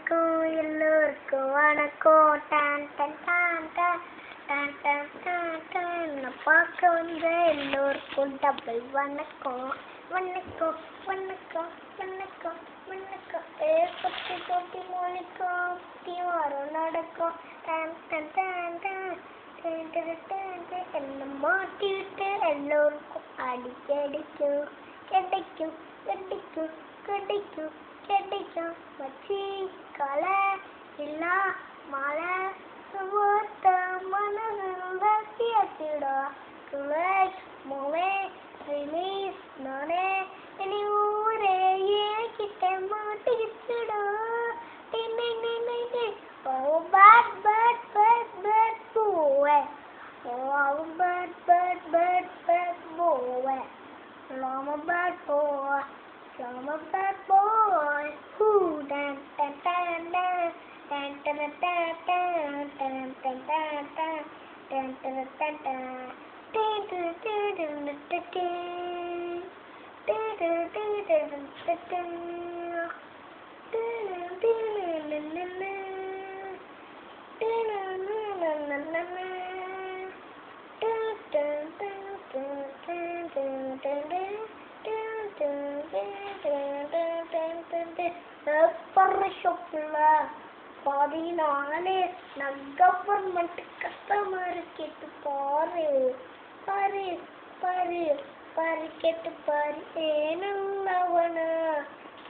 எல்லோருக்கும் எல்லோருக்கும் வணக்கம். டான் டான் டான் டான் டான் டான் டான் டான். நான் பார்க்க வந்த எல்லோருக்கும் டபுள் வணக்கம். வணக்கம் வணக்கம் வணக்கம் வணக்கம். கொட்டி கொட்டி மொழிக்கும் தீவாரம் நடக்கும். டான் டான் டான் டான் என்ன மாட்டி விட்டு எல்லோருக்கும் அடிக்கடிக்கும் கிடைக்கும் கிடைக்கும் கிடைக்கும் கிடைக்கும். மச்சி கலை இல்லா மழை சுவார்த்த மனது ரசியத்திடா ரிலாக்ஸ் மூவே ரிலீஸ் நானே இனி ஊரே ஏகிட்ட மாட்டிக்கிட்டுடா. Oh bad bad bad bad boy. Oh bad bad bad bad boy. I'm a bad boy. I'm a bad boy. Ooh, dan dan dan dan dan dan dan dan dan dan dan dan dan dan பதினாலே நான் government customer கேட்டு பாரு பாரு பாரு பாரு கேட்டு பாரு. ஏனவன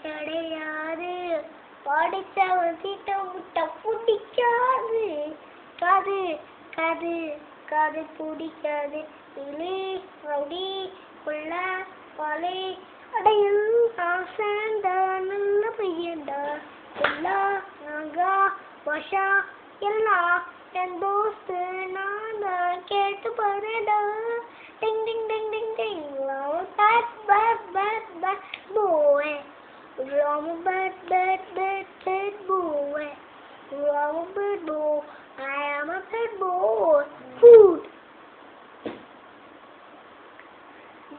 கிடையாது படித்தவன் சீட்டை முட்டை பிடிக்காது. காது காது காது பிடிக்காது. இலி ரவுடி புள்ள பாலை அடையும் ஆசைண்டா நல்ல பையன்டா. எல்லா நாங்கா வஷா எல்லாம் என் தோஸ்து நான் கேட்டு பாருடா. டிங் ding ding ding ding. Bad bad bad bad போய் I'm a bad bad bad bad boy. I'm a bad boy. I am a bad boy. Food.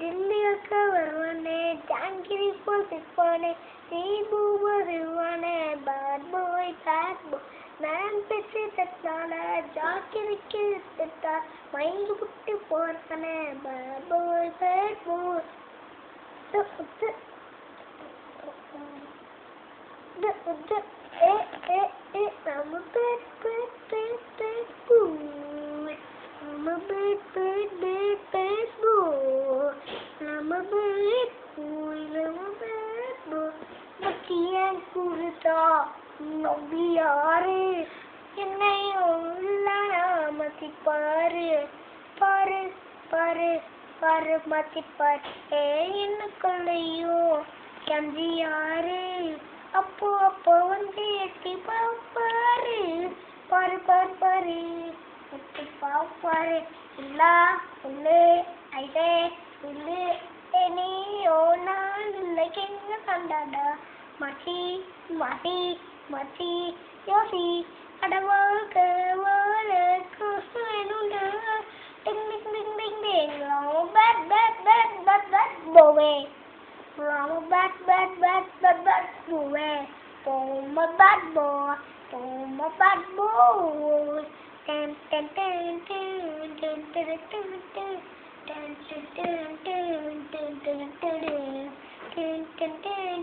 Delhi வருவானே ஜாங்கிரி போல் சிப்பானே சீபு வருவானே பேட் பாய் நான் பேசி தட்டான ஜாக்கிரிக்கு தட்டா மைண்டு குட்டி போறானே bad boy bad boy. I'm a bad bad bad bad boy. I'm a bad bad bad bad boy. I'm a bad boy. I'm a bad boy. மச்சியன் குருதா நம்பி யாரு என்னை உள்ள மதிப்பாரு பாரு பாரு பாரு மதிப்பாரு. என்னக்குள்ளையும் கஞ்சி யாரு அப்போ அப்போ வந்து எட்டி பாப்பாரு பாரு பாரு பாரு எட்டி பாப்பாரு. இல்லா உள்ளே ஐதே உள்ளே நீயோ நான் இல்லை எங்க கண்டாடா. மச்சி மச்சி மச்சி யோசி அடவாழ்க வாழ குசு வேணுண்டா. Ding ding ding ding ding. Bad bad bad bad bad போவே. I'm a bad bad bad bad bad boy. I'm a bad boy. I'm a bad boy. Dun dun dun dun dun dun dun dun dun dun dun dun dun dun dun dun dun dun.